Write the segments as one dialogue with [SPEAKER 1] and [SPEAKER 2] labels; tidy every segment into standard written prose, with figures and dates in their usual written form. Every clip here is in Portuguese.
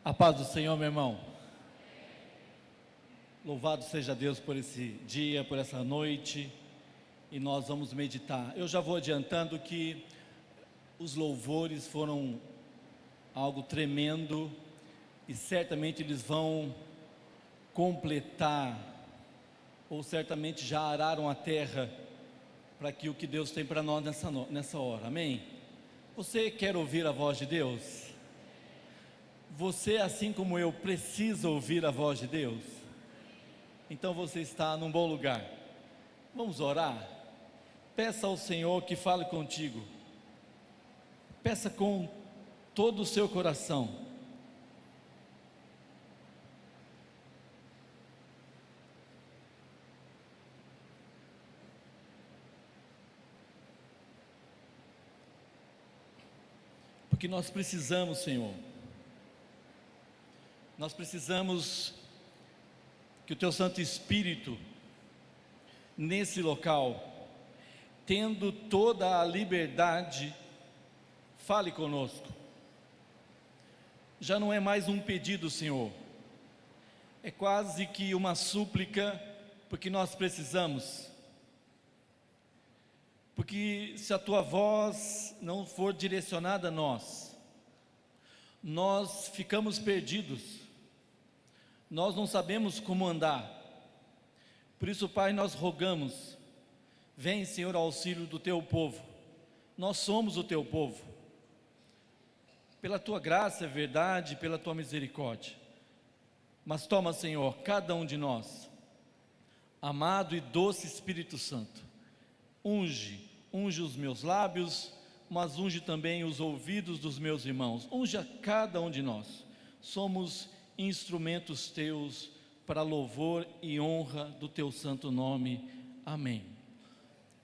[SPEAKER 1] A paz do Senhor, meu irmão. Louvado seja Deus por esse dia, por essa noite, e nós vamos meditar. Eu já vou adiantando que os louvores foram algo tremendo, e certamente eles vão completar, ou certamente já araram a terra, para que o que Deus tem para nós nessa hora, amém? Você quer ouvir a voz de Deus? Você, assim como eu, precisa ouvir a voz de Deus? Então você está num bom lugar. Vamos orar? Peça ao Senhor que fale contigo. Peça com todo o seu coração. Porque nós precisamos, Senhor. Nós precisamos que o Teu Santo Espírito, nesse local, tendo toda a liberdade, fale conosco. Já não é mais um pedido, Senhor, é quase que uma súplica, porque nós precisamos. Porque se a Tua voz não for direcionada a nós ficamos perdidos, nós não sabemos como andar. Por isso, Pai, nós rogamos, vem, Senhor, auxílio do Teu povo. Nós somos o Teu povo, pela Tua graça, é verdade, pela Tua misericórdia. Mas toma, Senhor, cada um de nós, amado e doce Espírito Santo, unge os meus lábios, mas unge também os ouvidos dos meus irmãos, unge a cada um de nós. Somos instrumentos Teus para louvor e honra do Teu santo nome, amém.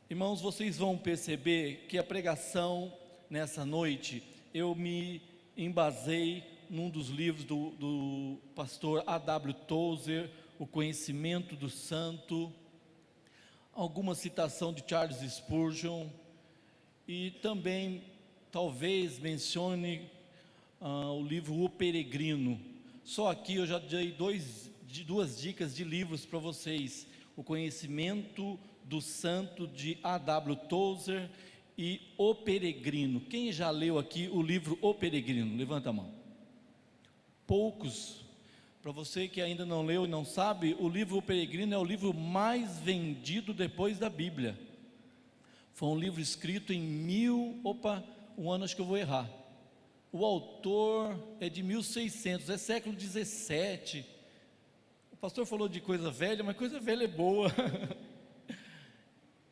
[SPEAKER 1] Irmãos, vocês vão perceber que a pregação nessa noite, eu me embasei num dos livros do pastor A.W. Tozer, O Conhecimento do Santo, alguma citação de Charles Spurgeon, e também talvez mencione o livro O Peregrino. Só aqui eu já dei duas dicas de livros para vocês: O Conhecimento do Santo, de A.W. Tozer, e O Peregrino. Quem já leu aqui o livro O Peregrino? Levanta a mão. Poucos. Para você que ainda não leu e não sabe, o livro O Peregrino é o livro mais vendido depois da Bíblia. Foi um livro escrito em um ano acho que eu vou errar. O autor é de 1600, é século 17. O pastor falou de coisa velha, mas coisa velha é boa.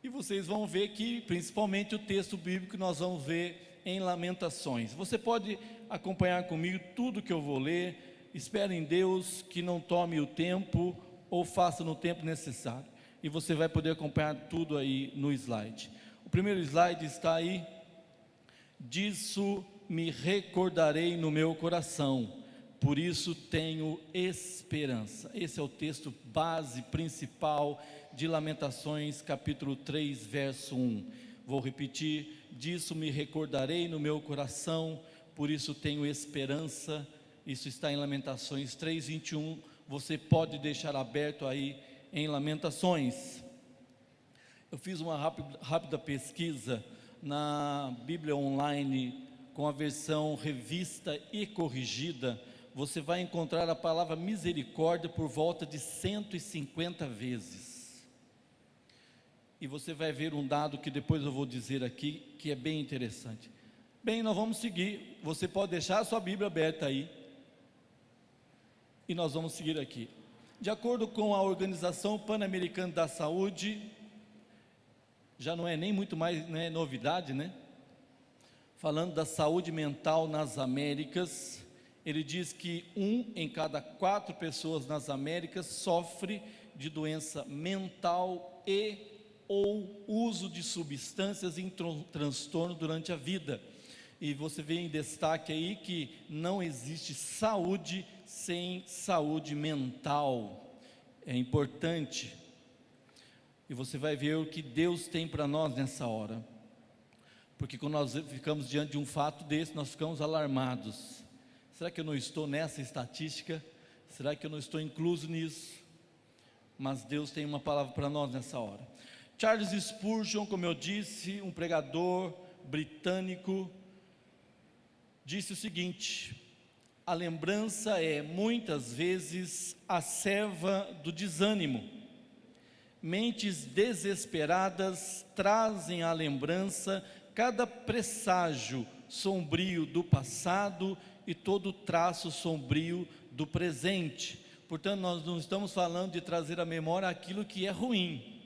[SPEAKER 1] E vocês vão ver que, principalmente o texto bíblico que nós vamos ver em Lamentações. Você pode acompanhar comigo tudo que eu vou ler. Espere em Deus que não tome o tempo, ou faça no tempo necessário. E você vai poder acompanhar tudo aí no slide. O primeiro slide está aí. Disso me recordarei no meu coração, por isso tenho esperança. Esse é o texto base principal de Lamentações, capítulo 3, verso 1. Vou repetir: disso me recordarei no meu coração, por isso tenho esperança. Isso está em Lamentações 3, 21. Você pode deixar aberto aí em Lamentações. Eu fiz uma rápida pesquisa na Bíblia Online, com a versão revista e corrigida. Você vai encontrar a palavra misericórdia por volta de 150 vezes. E você vai ver um dado que depois eu vou dizer aqui, que é bem interessante. Bem, nós vamos seguir. Você pode deixar a sua Bíblia aberta aí, e nós vamos seguir aqui. De acordo com a Organização Pan-Americana da Saúde, já não é nem muito mais, né, novidade, né? Falando da saúde mental nas Américas, ele diz que 1 em cada 4 pessoas nas Américas sofre de doença mental e ou uso de substâncias em transtorno durante a vida. E você vê em destaque aí que não existe saúde sem saúde mental. É importante. E você vai ver o que Deus tem para nós nessa hora. Porque quando nós ficamos diante de um fato desse, nós ficamos alarmados. Será que eu não estou nessa estatística? Será que eu não estou incluso nisso? Mas Deus tem uma palavra para nós nessa hora. Charles Spurgeon, como eu disse, um pregador britânico, disse o seguinte: a lembrança é muitas vezes a serva do desânimo. Mentes desesperadas trazem à lembrança cada presságio sombrio do passado e todo traço sombrio do presente. Portanto, nós não estamos falando de trazer à memória aquilo que é ruim.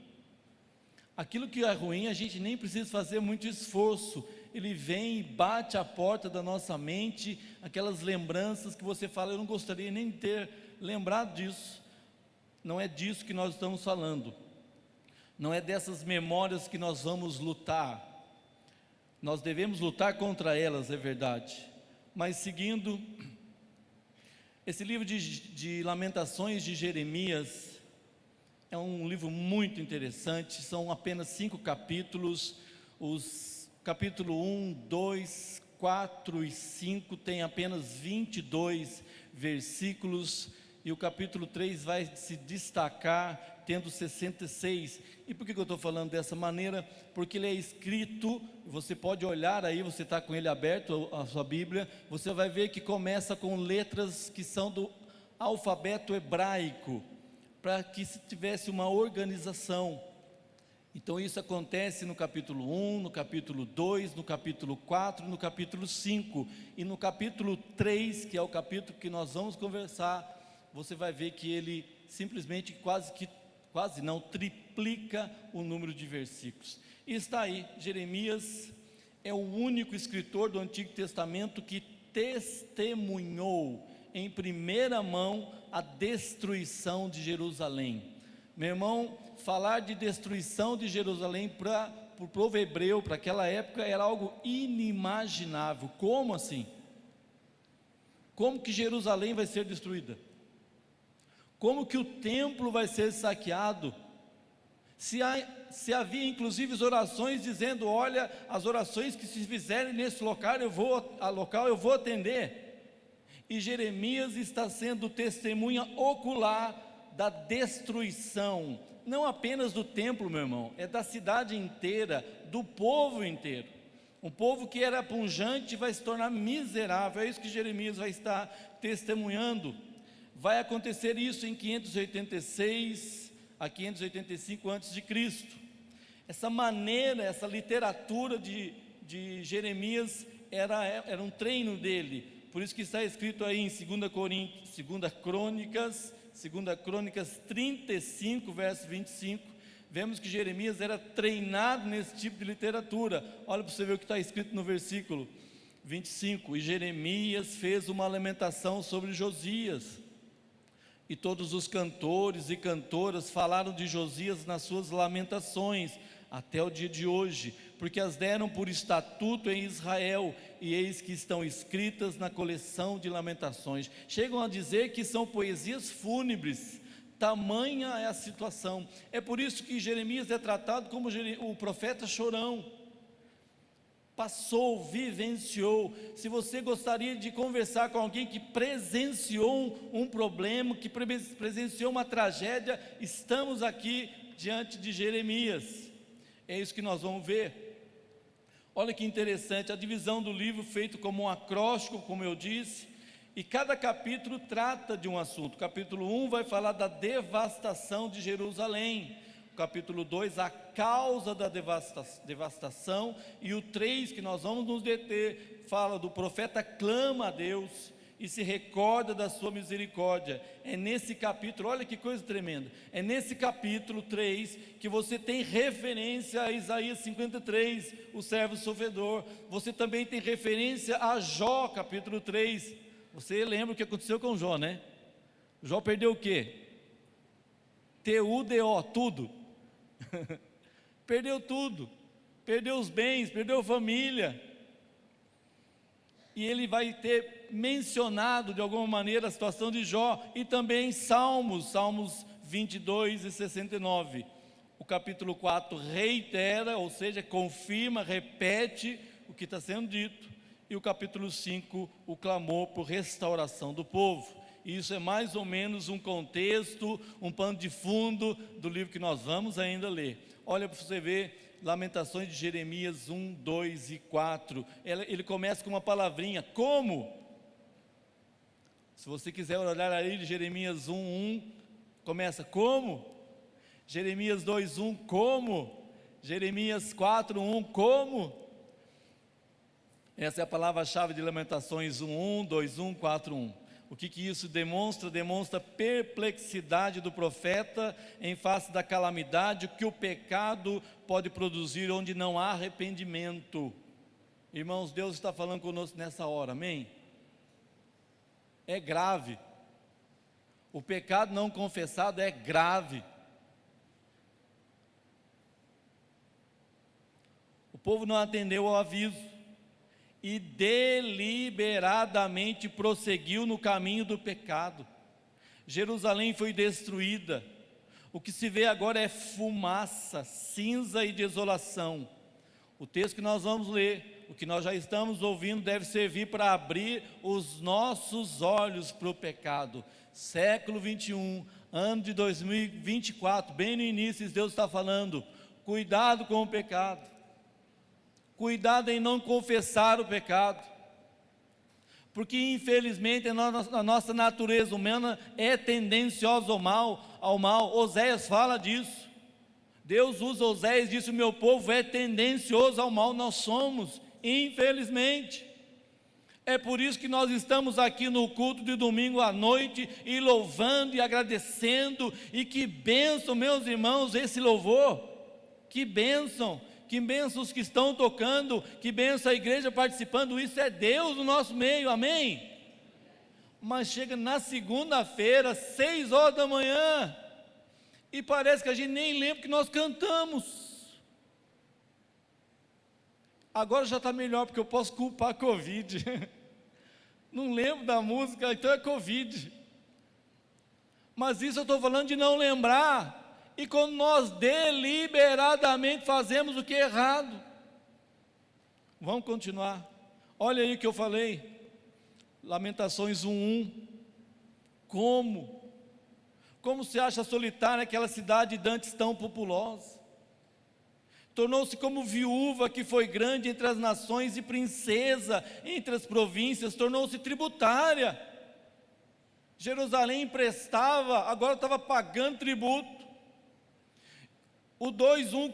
[SPEAKER 1] Aquilo que é ruim, a gente nem precisa fazer muito esforço. Ele vem e bate a porta da nossa mente, aquelas lembranças que você fala, eu não gostaria nem de ter lembrado disso. Não é disso que nós estamos falando. Não é dessas memórias que nós vamos lutar. Nós devemos lutar contra elas, é verdade. Mas seguindo, esse livro de Lamentações de Jeremias é um livro muito interessante. São apenas 5 capítulos. Os capítulo 1, 2, 4 e 5 tem apenas 22 versículos, e o capítulo 3 vai se destacar tendo 66. E por que eu estou falando dessa maneira? Porque ele é escrito, você pode olhar aí, você está com ele aberto, a sua Bíblia, você vai ver que começa com letras que são do alfabeto hebraico, para que se tivesse uma organização. Então isso acontece no capítulo 1, no capítulo 2, no capítulo 4, no capítulo 5, e no capítulo 3, que é o capítulo que nós vamos conversar, você vai ver que ele simplesmente quase não, triplica o número de versículos. E está aí, Jeremias é o único escritor do Antigo Testamento que testemunhou em primeira mão a destruição de Jerusalém. Meu irmão, falar de destruição de Jerusalém para o povo hebreu, para aquela época, era algo inimaginável. Como assim? Como que Jerusalém vai ser destruída? Como que o templo vai ser saqueado? Se havia inclusive orações dizendo, olha, as orações que se fizerem nesse local eu vou atender. E Jeremias está sendo testemunha ocular da destruição, não apenas do templo, meu irmão, é da cidade inteira, do povo inteiro. Um povo que era pujante vai se tornar miserável. É isso que Jeremias vai estar testemunhando. Vai acontecer isso em 586 a 585 a.C. Essa maneira, essa literatura de Jeremias era um treino dele. Por isso que está escrito aí em 2 Crônicas 35, verso 25, vemos que Jeremias era treinado nesse tipo de literatura. Olha para você ver o que está escrito no versículo 25, e Jeremias fez uma lamentação sobre Josias, e todos os cantores e cantoras falaram de Josias nas suas lamentações, até o dia de hoje, porque as deram por estatuto em Israel, e eis que estão escritas na coleção de lamentações. Chegam a dizer que são poesias fúnebres, tamanha é a situação. É por isso que Jeremias é tratado como o profeta chorão. Passou, vivenciou. Se você gostaria de conversar com alguém que presenciou um problema, que presenciou uma tragédia, estamos aqui diante de Jeremias. É isso que nós vamos ver. Olha que interessante, a divisão do livro feito como um acróstico, como eu disse, e cada capítulo trata de um assunto. O capítulo 1 vai falar da devastação de Jerusalém, o capítulo 2 a causa da devastação, e o 3, que nós vamos nos deter, fala do profeta clama a Deus e se recorda da sua misericórdia. É nesse capítulo, olha que coisa tremenda, é nesse capítulo 3 que você tem referência a Isaías 53, o servo sofredor. Você também tem referência a Jó, capítulo 3. Você lembra o que aconteceu com Jó, né? Jó perdeu o quê? TUDO, tudo. Perdeu tudo, perdeu os bens, perdeu a família. E ele vai ter mencionado de alguma maneira a situação de Jó, e também Salmos 22 e 69. O capítulo 4 reitera, ou seja, confirma, repete o que está sendo dito. e o capítulo 5, o clamor por restauração do povo. Isso é mais ou menos um contexto, um pano de fundo do livro que nós vamos ainda ler. Olha para você ver, Lamentações de Jeremias 1, 2 e 4. Ele começa com uma palavrinha, como? Se você quiser olhar aí de Jeremias 1, 1, começa como? Jeremias 2, 1, como? Jeremias 4, 1, como? Essa é a palavra-chave de Lamentações 1, 2, 1, 4, 1. O que isso demonstra? Demonstra perplexidade do profeta em face da calamidade que o pecado pode produzir onde não há arrependimento. Irmãos, Deus está falando conosco nessa hora, amém? É grave. O pecado não confessado é grave. O povo não atendeu ao aviso e deliberadamente prosseguiu no caminho do pecado. Jerusalém foi destruída. O que se vê agora é fumaça, cinza e desolação. O texto que nós vamos ler, o que nós já estamos ouvindo, deve servir para abrir os nossos olhos para o pecado. Século 21, ano de 2024, bem no início, Deus está falando: cuidado com o pecado. Cuidado em não confessar o pecado, porque infelizmente a nossa natureza humana é tendenciosa ao mal. Oséias fala disso. Deus usa Oséias e disse: o meu povo é tendencioso ao mal. Nós somos, infelizmente. É por isso que nós estamos aqui no culto de domingo à noite, e louvando e agradecendo, e que bênção, meus irmãos, esse louvor, que bênção os que estão tocando, que benção a igreja participando. Isso é Deus no nosso meio, amém? Mas chega na segunda-feira, 6 horas da manhã, e parece que a gente nem lembra que nós cantamos. Agora já está melhor, porque eu posso culpar a Covid. Não lembro da música, então é Covid. Mas isso eu estou falando de não lembrar. E quando nós deliberadamente fazemos o que é errado. Vamos continuar. Olha aí o que eu falei. Lamentações 1:1. Como se acha solitária aquela cidade dantes tão populosa? Tornou-se como viúva que foi grande entre as nações e princesa entre as províncias. Tornou-se tributária. Jerusalém emprestava, agora estava pagando tributo. O 2:1,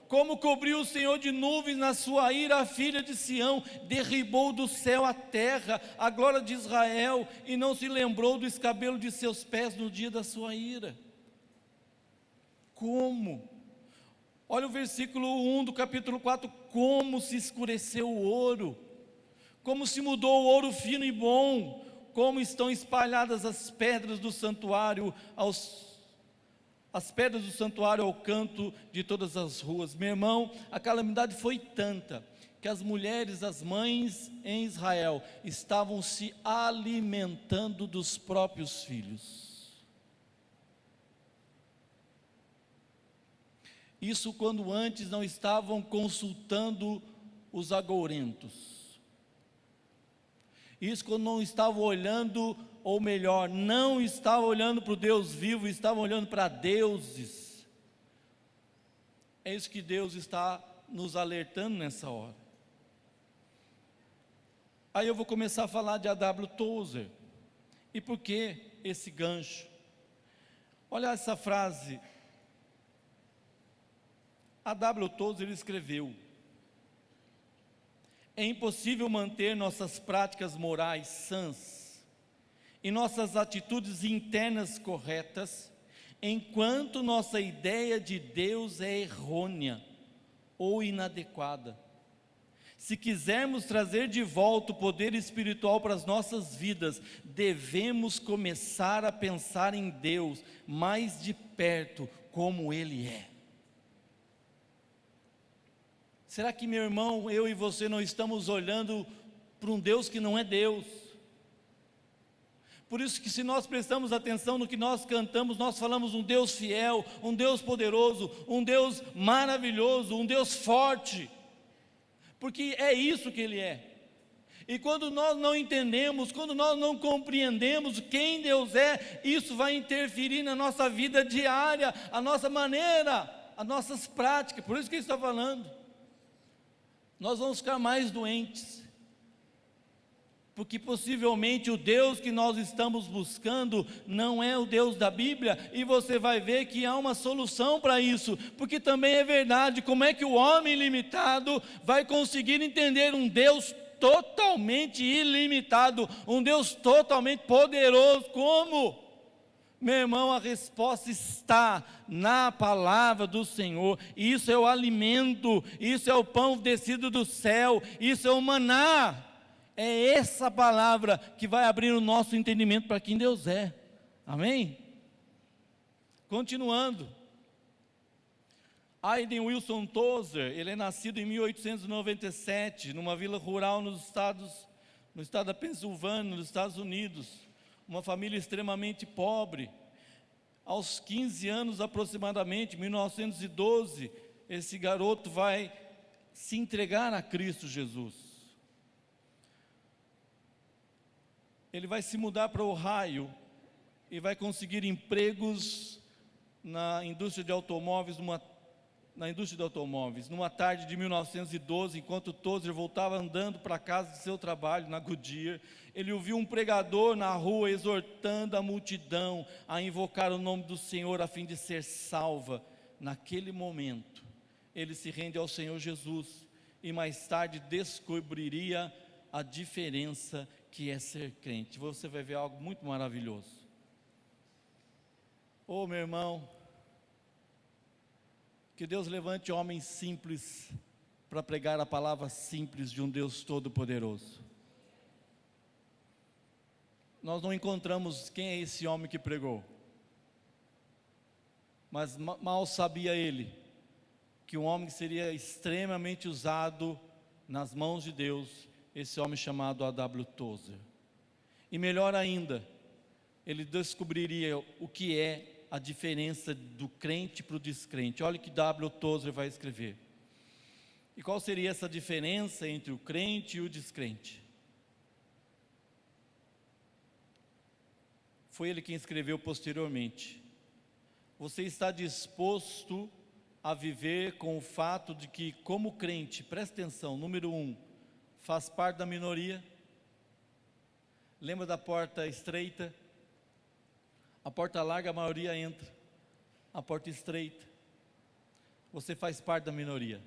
[SPEAKER 1] como cobriu o Senhor de nuvens na sua ira a filha de Sião, derribou do céu a terra, a glória de Israel, e não se lembrou do escabelo de seus pés no dia da sua ira. Como? Olha o versículo 1 do capítulo 4, como se escureceu o ouro, como se mudou o ouro fino e bom, como estão espalhadas as pedras do santuário as pedras do santuário ao canto de todas as ruas. Meu irmão, a calamidade foi tanta, que as mulheres, as mães em Israel, estavam se alimentando dos próprios filhos. Isso quando antes não estavam consultando os agourentos. Isso quando não estavam olhando, ou melhor, não estavam olhando para o Deus vivo, estavam olhando para deuses. É isso que Deus está nos alertando nessa hora. Aí eu vou começar a falar de A.W. Tozer. E por que esse gancho? Olha essa frase. A.W. Tozer escreveu: é impossível manter nossas práticas morais sãs e nossas atitudes internas corretas, enquanto nossa ideia de Deus é errônea ou inadequada. Se quisermos trazer de volta o poder espiritual para as nossas vidas, devemos começar a pensar em Deus mais de perto, como Ele é. Será que, meu irmão, eu e você não estamos olhando para um Deus que não é Deus? Por isso que, se nós prestamos atenção no que nós cantamos, nós falamos um Deus fiel, um Deus poderoso, um Deus maravilhoso, um Deus forte, porque é isso que Ele é. E quando nós não entendemos, quando nós não compreendemos quem Deus é, isso vai interferir na nossa vida diária, a nossa maneira, as nossas práticas. Por isso que ele está falando. Nós vamos ficar mais doentes, porque possivelmente o Deus que nós estamos buscando não é o Deus da Bíblia, e você vai ver que há uma solução para isso, porque também é verdade, como é que o homem limitado vai conseguir entender um Deus totalmente ilimitado, um Deus totalmente poderoso? Como? Meu irmão, a resposta está na palavra do Senhor. Isso é o alimento, isso é o pão descido do céu, isso é o maná. É essa palavra que vai abrir o nosso entendimento para quem Deus é. Amém? Continuando. Hayden Wilson Tozer, ele é nascido em 1897, numa vila rural no estado da Pensilvânia, nos Estados Unidos. Uma família extremamente pobre. Aos 15 anos aproximadamente, 1912, esse garoto vai se entregar a Cristo Jesus. Ele vai se mudar para Ohio e vai conseguir empregos na indústria de automóveis, numa tarde de 1912, enquanto Tozer voltava andando para casa de seu trabalho na Goodyear, ele ouviu um pregador na rua exortando a multidão a invocar o nome do Senhor a fim de ser salva. Naquele momento, ele se rende ao Senhor Jesus e mais tarde descobriria a diferença que é ser crente. Você vai ver algo muito maravilhoso. Oh, meu irmão, que Deus levante homens simples para pregar a palavra simples de um Deus todo-poderoso. Nós não encontramos quem é esse homem que pregou, mas mal sabia ele que um homem que seria extremamente usado nas mãos de Deus, esse homem chamado A.W. Tozer. E melhor ainda, ele descobriria o que é a diferença do crente para o descrente. Olha o que W. Tozer vai escrever. E qual seria essa diferença entre o crente e o descrente? Foi ele quem escreveu posteriormente. Você está disposto a viver com o fato de que, como crente, presta atenção, número 1, faz parte da minoria? Lembra da porta estreita? A porta larga a maioria entra, a porta estreita, você faz parte da minoria.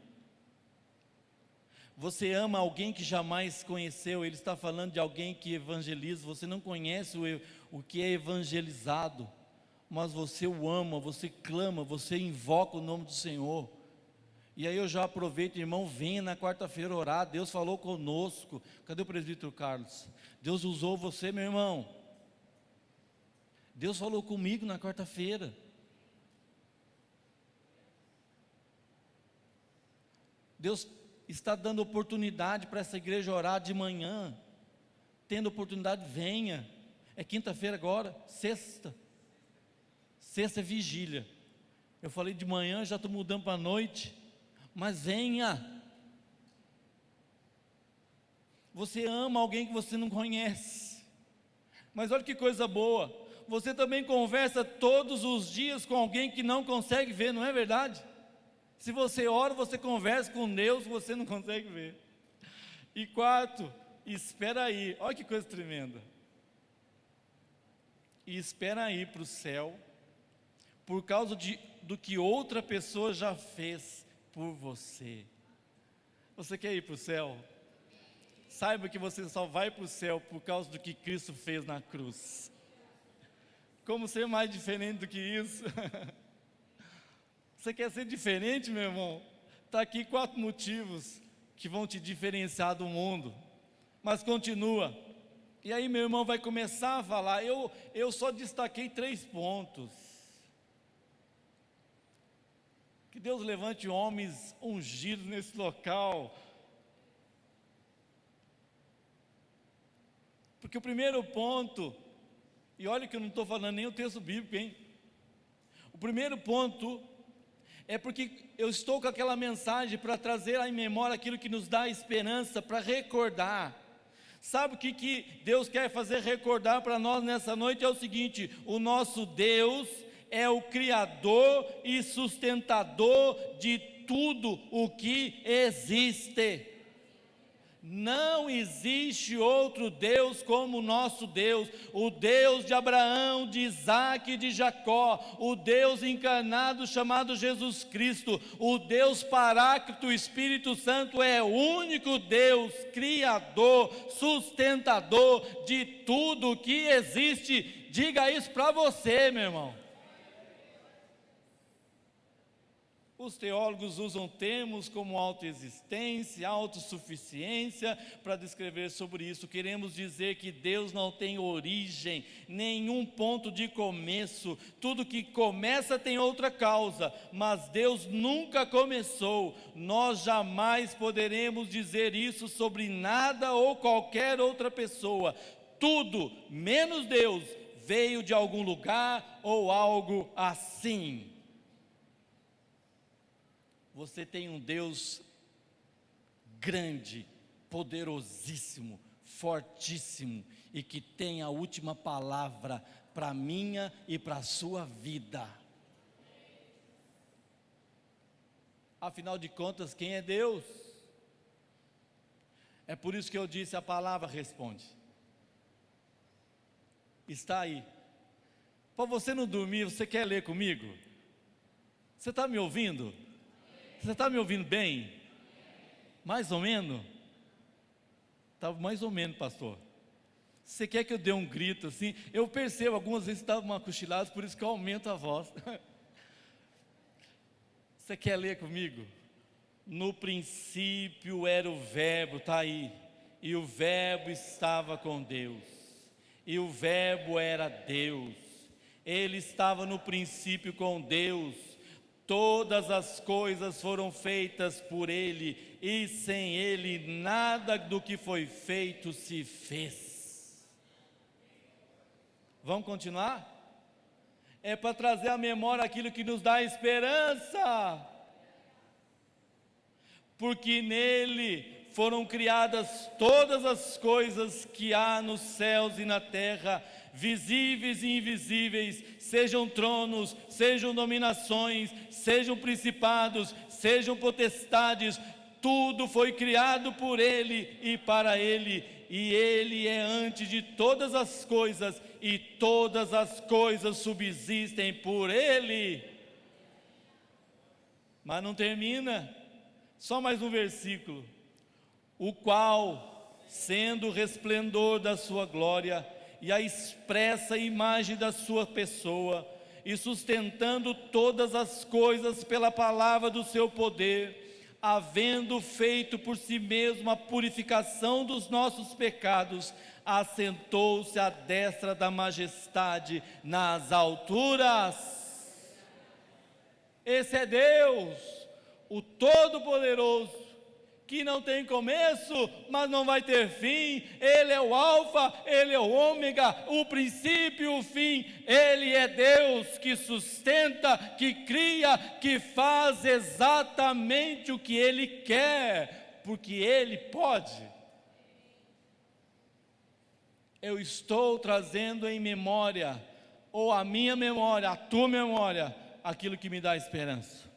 [SPEAKER 1] Você ama alguém que jamais conheceu, ele está falando de alguém que evangeliza, você não conhece o que é evangelizado, mas você o ama, você clama, você invoca o nome do Senhor. E aí eu já aproveito, irmão, venha na quarta-feira orar, Deus falou conosco. Cadê o presbítero Carlos? Deus usou você, meu irmão. Deus falou comigo na quarta-feira. Deus está dando oportunidade para essa igreja orar de manhã. Tendo oportunidade, venha. É quinta-feira agora, sexta. Sexta é vigília. Eu falei de manhã, já estou mudando para a noite. Mas venha. Você ama alguém que você não conhece. Mas olha que coisa boa. Você também conversa todos os dias com alguém que não consegue ver, não é verdade? Se você ora, você conversa com Deus que você não consegue ver. E quarto, espera aí, olha que coisa tremenda. E espera aí para o céu, por causa do que outra pessoa já fez por você. Você quer ir para o céu? Saiba que você só vai para o céu por causa do que Cristo fez na cruz. Como ser mais diferente do que isso? Você quer ser diferente, meu irmão? Está aqui 4 motivos que vão te diferenciar do mundo. Mas continua. E aí meu irmão vai começar a falar. Eu só destaquei 3 pontos. Que Deus levante homens ungidos nesse local. Porque o primeiro ponto, e olha que eu não estou falando nem o texto bíblico, hein? O primeiro ponto é porque eu estou com aquela mensagem para trazer à memória aquilo que nos dá esperança, para recordar. Sabe o que Deus quer fazer recordar para nós nessa noite? É o seguinte: o nosso Deus é o Criador e sustentador de tudo o que existe. Não existe outro Deus como o nosso Deus, o Deus de Abraão, de Isaac e de Jacó, o Deus encarnado chamado Jesus Cristo, o Deus Paráclito, o Espírito Santo é o único Deus, Criador, sustentador de tudo o que existe. Diga isso para você, meu irmão. Os teólogos usam termos como autoexistência, autossuficiência para descrever sobre isso. Queremos dizer que Deus não tem origem, nenhum ponto de começo. Tudo que começa tem outra causa, mas Deus nunca começou. Nós jamais poderemos dizer isso sobre nada ou qualquer outra pessoa. Tudo, menos Deus, veio de algum lugar ou algo assim. Você tem um Deus grande, poderosíssimo, fortíssimo e que tem a última palavra para a minha e para a sua vida. Afinal de contas, quem é Deus? É por isso que eu disse: a palavra responde. Está aí. Para você não dormir, você quer ler comigo? Você está me ouvindo? Você está me ouvindo bem? Mais ou menos? Está mais ou menos, pastor. Você quer que eu dê um grito assim? Eu percebo, algumas vezes estava uma cochilada, por isso que eu aumento a voz. Você quer ler comigo? No princípio era o verbo, está aí. E o verbo estava com Deus. E o verbo era Deus. Ele estava no princípio com Deus. Todas as coisas foram feitas por Ele, e sem Ele nada do que foi feito se fez. Vamos continuar? É para trazer à memória aquilo que nos dá esperança, porque nele foram criadas todas as coisas que há nos céus e na terra, visíveis e invisíveis, sejam tronos, sejam dominações, sejam principados, sejam potestades, tudo foi criado por Ele e para Ele, e Ele é antes de todas as coisas, e todas as coisas subsistem por Ele. Mas não termina, só mais um versículo: o qual, sendo o resplendor da sua glória, e a expressa imagem da sua pessoa, e sustentando todas as coisas pela palavra do seu poder, havendo feito por si mesmo a purificação dos nossos pecados, assentou-se à destra da majestade nas alturas. Esse é Deus, o Todo-Poderoso, que não tem começo, mas não vai ter fim. Ele é o alfa, Ele é o ômega, o princípio e o fim. Ele é Deus que sustenta, que cria, que faz exatamente o que Ele quer, porque Ele pode. Eu estou trazendo em memória, ou a minha memória, a tua memória, aquilo que me dá esperança.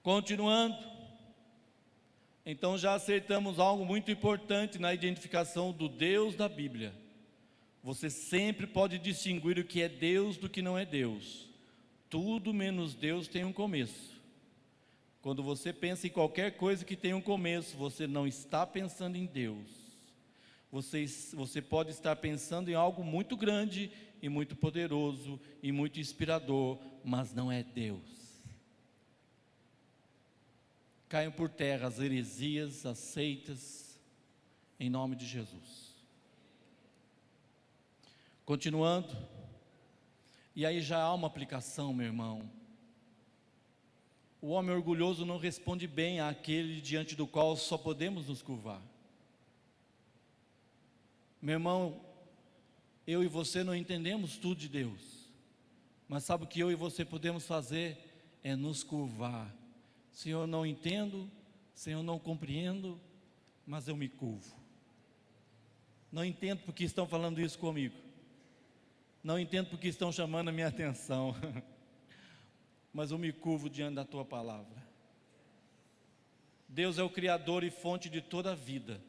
[SPEAKER 1] Continuando. Então já acertamos algo muito importante na identificação do Deus da Bíblia. Você sempre pode distinguir o que é Deus do que não é Deus. Tudo menos Deus tem um começo. Quando você pensa em qualquer coisa que tem um começo, você não está pensando em Deus. Você pode estar pensando em algo muito grande e muito poderoso e muito inspirador, mas não é Deus. Caiam por terra as heresias aceitas em nome de Jesus. Continuando, e aí já há uma aplicação, meu irmão. O homem orgulhoso não responde bem àquele diante do qual só podemos nos curvar. Meu irmão, eu e você não entendemos tudo de Deus, mas sabe o que eu e você podemos fazer? É nos curvar. Senhor, não entendo, Senhor, não compreendo, mas eu me curvo. Não entendo porque estão falando isso comigo. Não entendo porque estão chamando a minha atenção. Mas eu me curvo diante da tua palavra. Deus é o Criador e fonte de toda a vida.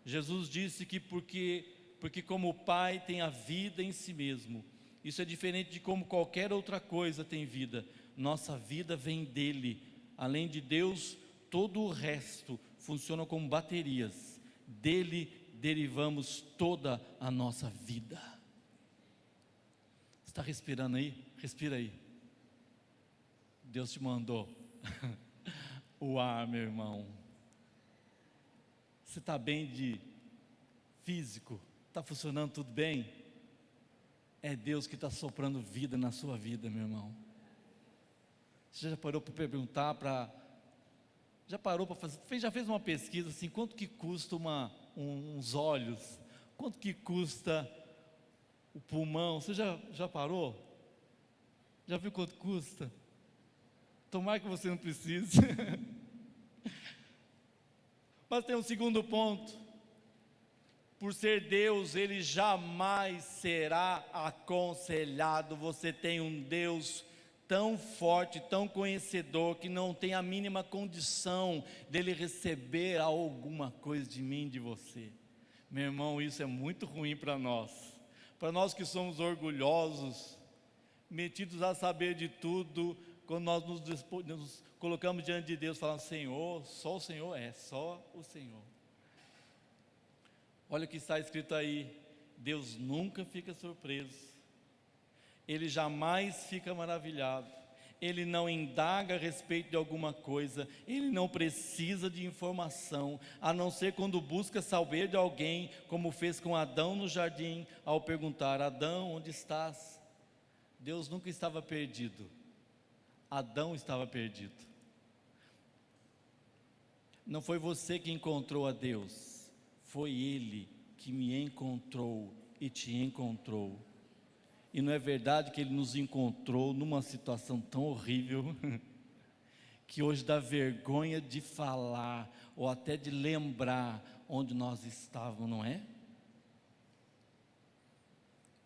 [SPEAKER 1] Jesus disse que porque como o Pai tem a vida em si mesmo, isso é diferente de como qualquer outra coisa tem vida. Nossa vida vem dele. Além de Deus, todo o resto funciona como baterias. Dele derivamos toda a nossa vida. Está respirando aí? Respira aí. Deus te mandou o ar, meu irmão. Você está bem de físico? Está funcionando tudo bem? É Deus que está soprando vida na sua vida, meu irmão. Você já parou para perguntar já parou para fazer, já fez uma pesquisa assim, quanto que custa uns olhos? Quanto que custa o pulmão? Você já parou? Já viu quanto custa? Tomara que você não precise. Mas tem um segundo ponto. Por ser Deus, Ele jamais será aconselhado. Você tem um Deus tão forte, tão conhecedor, que não tem a mínima condição dele receber alguma coisa de mim, de você. Meu irmão, isso é muito ruim para nós. Para nós que somos orgulhosos, metidos a saber de tudo, quando nós nos colocamos diante de Deus, falando: Senhor, só o Senhor só o Senhor. Olha o que está escrito aí: Deus nunca fica surpreso, Ele jamais fica maravilhado, Ele não indaga a respeito de alguma coisa, Ele não precisa de informação, a não ser quando busca saber de alguém, como fez com Adão no jardim, ao perguntar: Adão, onde estás? Deus nunca estava perdido, Adão estava perdido. Não foi você que encontrou a Deus, foi Ele que me encontrou e te encontrou. E não é verdade que Ele nos encontrou numa situação tão horrível, que hoje dá vergonha de falar, ou até de lembrar onde nós estávamos, não é?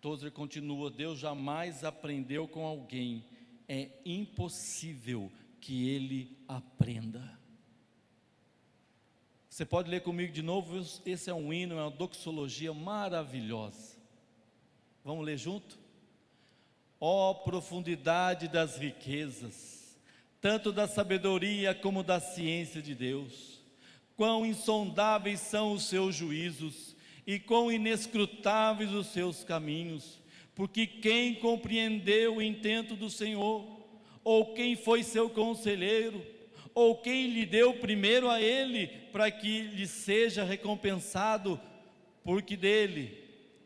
[SPEAKER 1] Tozer continua: Deus jamais aprendeu com alguém, é impossível que Ele aprenda. Você pode ler comigo de novo, esse é um hino, é uma doxologia maravilhosa. Vamos ler junto? Ó profundidade das riquezas, tanto da sabedoria como da ciência de Deus, quão insondáveis são os seus juízos, e quão inescrutáveis os seus caminhos, porque quem compreendeu o intento do Senhor, ou quem foi seu conselheiro, ou quem lhe deu primeiro a Ele, para que lhe seja recompensado, porque dele,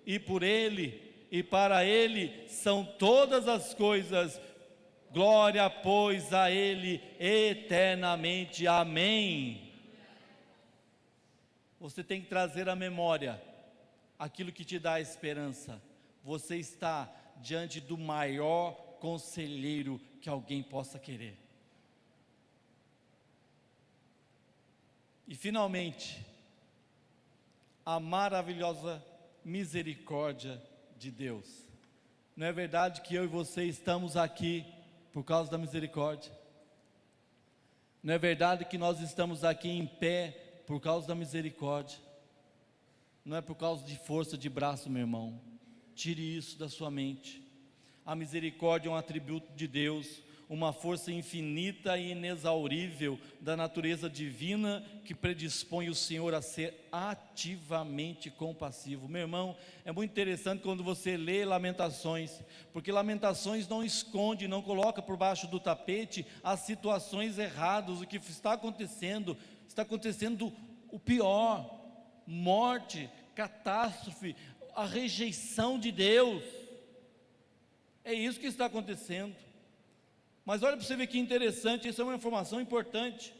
[SPEAKER 1] e por Ele, e para Ele são todas as coisas, glória pois a Ele eternamente, amém. Você tem que trazer à memória aquilo que te dá esperança. Você está diante do maior conselheiro que alguém possa querer. E finalmente, a maravilhosa misericórdia de Deus. Não é verdade que eu e você estamos aqui por causa da misericórdia? Não é verdade que nós estamos aqui em pé por causa da misericórdia? Não é por causa de força de braço, meu irmão. Tire isso da sua mente. A misericórdia é um atributo de Deus, uma força infinita e inexaurível da natureza divina, que predispõe o Senhor a ser ativamente compassivo. Meu irmão, é muito interessante quando você lê Lamentações, porque Lamentações não esconde, não coloca por baixo do tapete as situações erradas, o que está acontecendo o pior: morte, catástrofe, a rejeição de Deus. É isso que está acontecendo. Mas olha para você ver que interessante, isso é uma informação importante.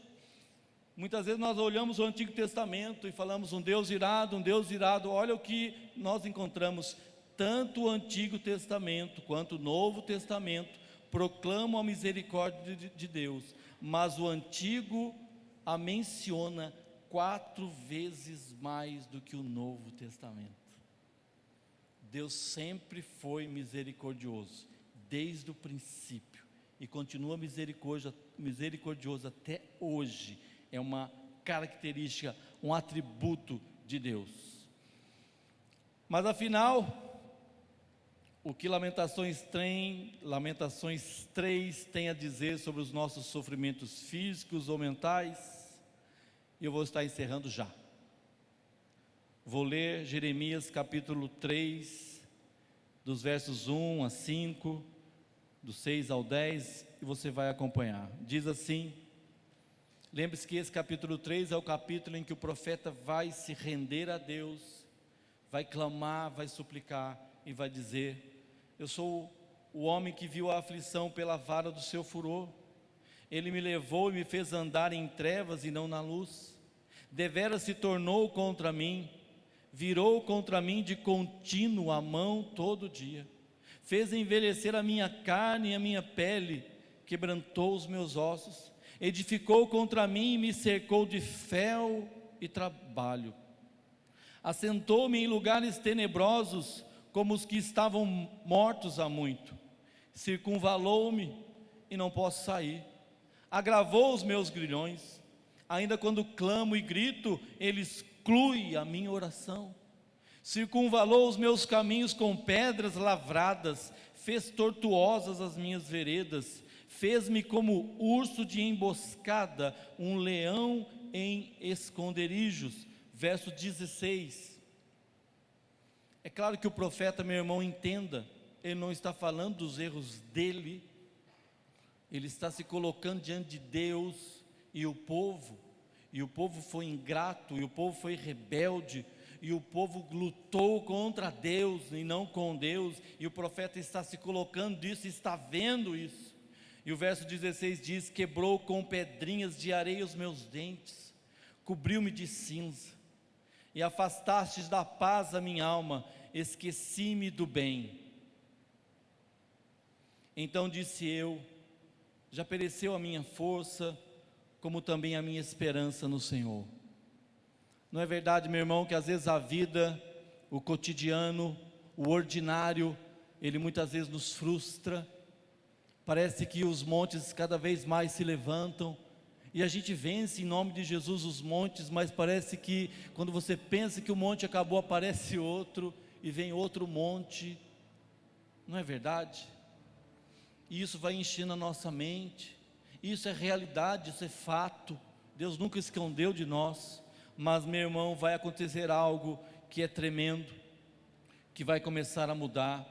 [SPEAKER 1] Muitas vezes nós olhamos o Antigo Testamento e falamos: um Deus irado, um Deus irado. Olha o que nós encontramos: tanto o Antigo Testamento quanto o Novo Testamento proclamam a misericórdia de Deus, mas o Antigo a menciona 4 vezes mais do que o Novo Testamento. Deus sempre foi misericordioso, desde o princípio, e continua misericordioso até hoje. É uma característica, um atributo de Deus. Mas afinal, o que Lamentações 3 tem a dizer sobre os nossos sofrimentos físicos ou mentais? E eu vou estar encerrando já. Vou ler Jeremias capítulo 3, dos versos 1 a 5, do 6 ao 10, e você vai acompanhar. Diz assim: lembre-se que esse capítulo 3 é o capítulo em que o profeta vai se render a Deus, vai clamar, vai suplicar e vai dizer: eu sou o homem que viu a aflição pela vara do seu furor. Ele me levou e me fez andar em trevas e não na luz. Deveras se tornou contra mim, virou contra mim de contínuo a mão todo dia. Fez envelhecer a minha carne e a minha pele, quebrantou os meus ossos. Edificou contra mim e me cercou de fel e trabalho. Assentou-me em lugares tenebrosos, como os que estavam mortos há muito. Circunvalou-me e não posso sair. Agravou os meus grilhões. Ainda quando clamo e grito, ele exclui a minha oração. Circunvalou os meus caminhos com pedras lavradas, fez tortuosas as minhas veredas, fez-me como urso de emboscada, um leão em esconderijos. Verso 16. É claro que o profeta, meu irmão, entenda, ele não está falando dos erros dele, ele está se colocando diante de Deus e o povo foi ingrato, e o povo foi rebelde, e o povo lutou contra Deus e não com Deus, e o profeta está se colocando disso, está vendo isso. E o verso 16 diz: quebrou com pedrinhas de areia os meus dentes, cobriu-me de cinza, e afastastes da paz a minha alma, esqueci-me do bem. Então disse eu: já pereceu a minha força, como também a minha esperança no Senhor. Não é verdade, meu irmão, que às vezes a vida, o cotidiano, o ordinário, ele muitas vezes nos frustra? Parece que os montes cada vez mais se levantam, e a gente vence em nome de Jesus os montes, mas parece que quando você pensa que o monte acabou, aparece outro, e vem outro monte. Não é verdade? E isso vai enchendo a nossa mente. Isso é realidade, isso é fato. Deus nunca escondeu de nós. Mas, meu irmão, vai acontecer algo que é tremendo, que vai começar a mudar.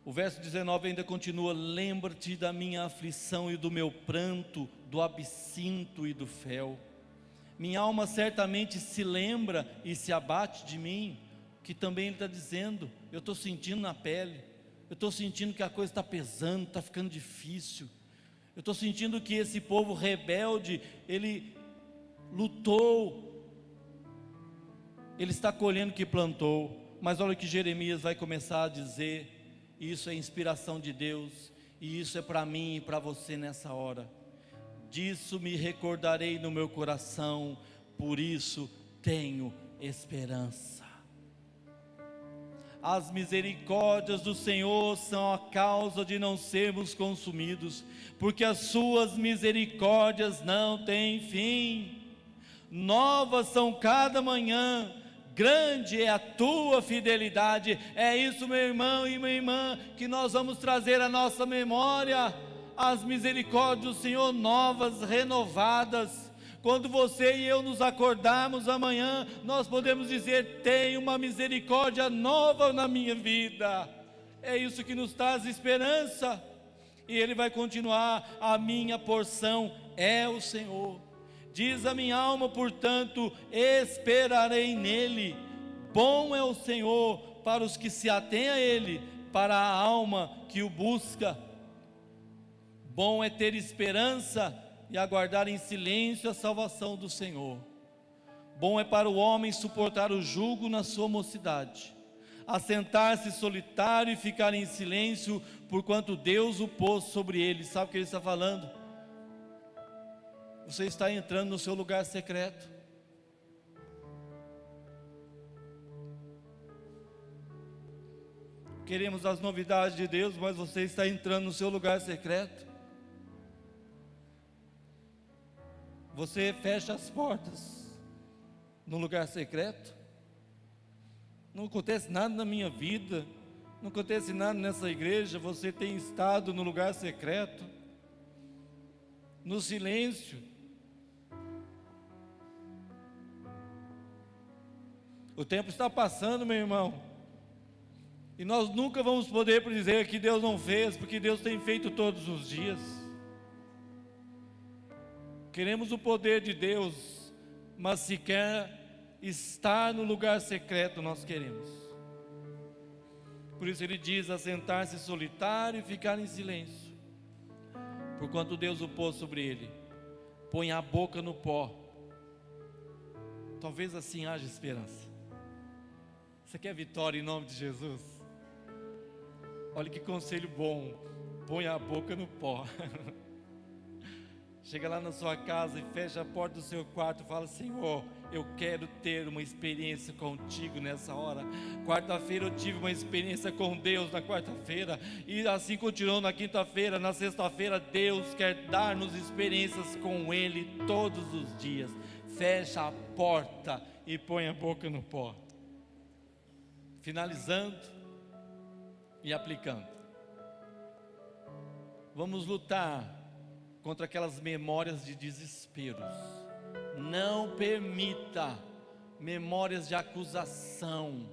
[SPEAKER 1] O verso 19 ainda continua: lembra-te da minha aflição e do meu pranto, do absinto e do fel. Minha alma certamente se lembra e se abate de mim. Que também ele está dizendo: eu estou sentindo na pele, eu estou sentindo que a coisa está pesando, está ficando difícil. Eu estou sentindo que esse povo rebelde, ele lutou, ele está colhendo o que plantou. Mas olha o que Jeremias vai começar a dizer. Isso é inspiração de Deus, e isso é para mim e para você nessa hora. Disso me recordarei no meu coração, por isso tenho esperança. As misericórdias do Senhor são a causa de não sermos consumidos, porque as suas misericórdias não têm fim. Novas são cada manhã, grande é a tua fidelidade. É isso, meu irmão e minha irmã, que nós vamos trazer à nossa memória, as misericórdias do Senhor novas, renovadas. Quando você e eu nos acordarmos amanhã, nós podemos dizer: tem uma misericórdia nova na minha vida. É isso que nos traz esperança. E ele vai continuar: a minha porção é o Senhor. Diz a minha alma, portanto, esperarei nele. Bom é o Senhor para os que se atêm a ele, para a alma que o busca. Bom é ter esperança e aguardar em silêncio a salvação do Senhor. Bom é para o homem suportar o jugo na sua mocidade, assentar-se solitário e ficar em silêncio, porquanto Deus o pôs sobre ele. Sabe o que ele está falando? Você está entrando no seu lugar secreto. queremos as novidades de Deus, mas você está entrando no seu lugar secreto. Você fecha as portas no lugar secreto. Não acontece nada na minha vida, não acontece nada nessa igreja. Você tem estado no lugar secreto, no silêncio. O tempo está passando, meu irmão, e nós nunca vamos poder dizer que Deus não fez, porque Deus tem feito todos os dias. Queremos o poder de Deus, mas sequer estar no lugar secreto nós queremos. Por isso ele diz: assentar-se solitário e ficar em silêncio, porquanto Deus o pôs sobre ele. Põe a boca no pó. Talvez assim haja esperança. Você quer vitória em nome de Jesus? Olha que conselho bom. Põe a boca no pó. Chega lá na sua casa e fecha a porta do seu quarto e fala: Senhor, eu quero ter uma experiência contigo nessa hora. Quarta-feira eu tive uma experiência com Deus na quarta-feira, e assim continuou na quinta-feira, na sexta-feira. Deus quer dar-nos experiências com Ele todos os dias. Fecha a porta e põe a boca no pó. Finalizando e aplicando. Vamos lutar contra aquelas memórias de desesperos. Não permita memórias de acusação.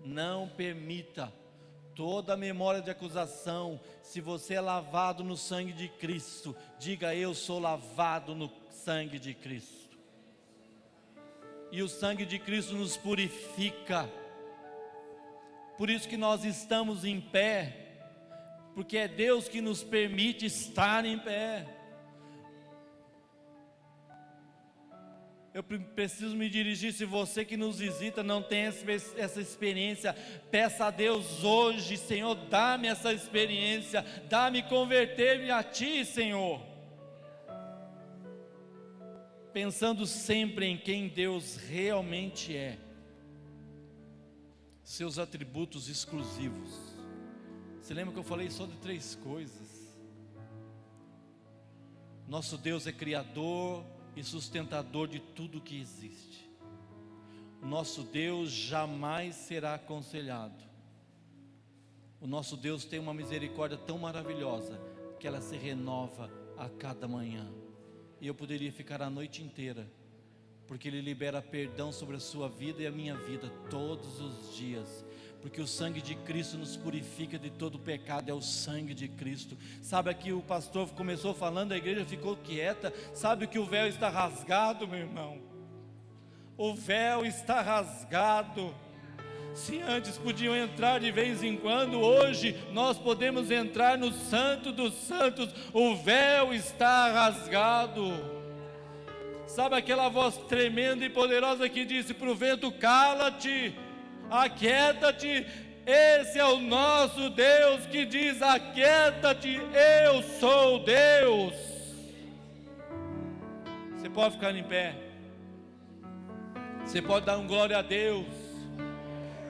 [SPEAKER 1] Não permita. Toda memória de acusação, se você é lavado no sangue de Cristo, diga: eu sou lavado no sangue de Cristo. E o sangue de Cristo nos purifica. Por isso que nós estamos em pé, porque é Deus que nos permite estar em pé. Eu preciso me dirigir. Se você que nos visita não tem essa experiência, peça a Deus hoje: Senhor, dá-me essa experiência, dá-me converter-me a Ti, Senhor. Pensando sempre em quem Deus realmente é, seus atributos exclusivos. Você lembra que eu falei só de 3 coisas? Nosso Deus é criador e sustentador de tudo que existe. O nosso Deus jamais será aconselhado. O nosso Deus tem uma misericórdia tão maravilhosa que ela se renova a cada manhã. E eu poderia ficar a noite inteira, porque Ele libera perdão sobre a sua vida e a minha vida todos os dias. Porque o sangue de Cristo nos purifica de todo pecado, é o sangue de Cristo. Sabe, aqui o pastor começou falando, a igreja ficou quieta. Sabe que o véu está rasgado, meu irmão? O véu está rasgado. Se antes podiam entrar de vez em quando, hoje nós podemos entrar no Santo dos Santos. O véu está rasgado. Sabe aquela voz tremenda e poderosa que disse para o vento: cala-te, aquieta-te? Esse é o nosso Deus que diz: aquieta-te, eu sou Deus. Você pode ficar em pé, você pode dar um glória a Deus,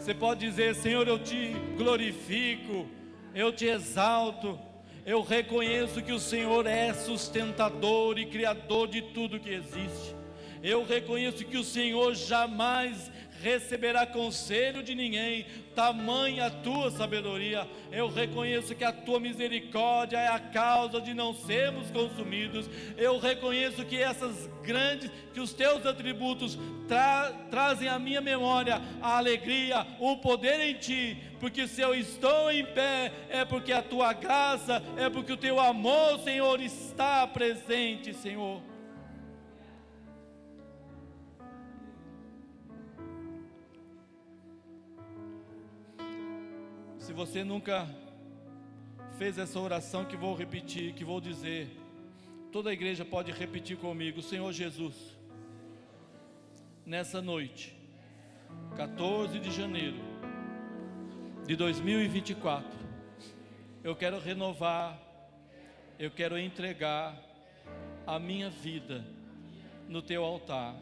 [SPEAKER 1] você pode dizer: Senhor, eu te glorifico, eu te exalto, eu reconheço que o Senhor é sustentador e criador de tudo que existe. Eu reconheço que o Senhor jamais receberá conselho de ninguém, tamanha a tua sabedoria. Eu reconheço que a tua misericórdia é a causa de não sermos consumidos. Eu reconheço que que os teus atributos trazem à minha memória a alegria, o poder em ti. Porque se eu estou em pé, é porque a tua graça, é porque o teu amor, Senhor, está presente, Senhor. Se você nunca fez essa oração que vou repetir, que vou dizer, toda a igreja pode repetir comigo: Senhor Jesus, nessa noite, 14 de janeiro de 2024, eu quero renovar, eu quero entregar a minha vida no teu altar.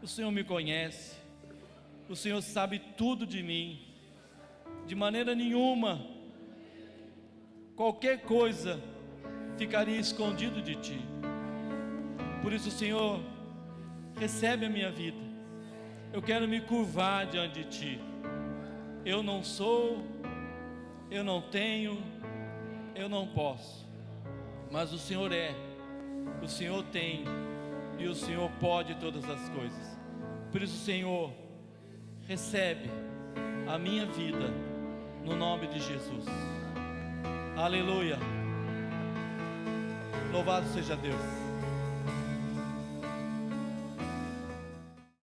[SPEAKER 1] O Senhor me conhece, o Senhor sabe tudo de mim. de maneira nenhuma, qualquer coisa ficaria escondido de Ti. Por isso, Senhor, recebe a minha vida. Eu quero me curvar diante de Ti. Eu não sou, eu não tenho, eu não posso, mas o Senhor é, o Senhor tem e o Senhor pode todas as coisas. Por isso, Senhor, recebe a minha vida no nome de Jesus. Aleluia. Louvado seja Deus.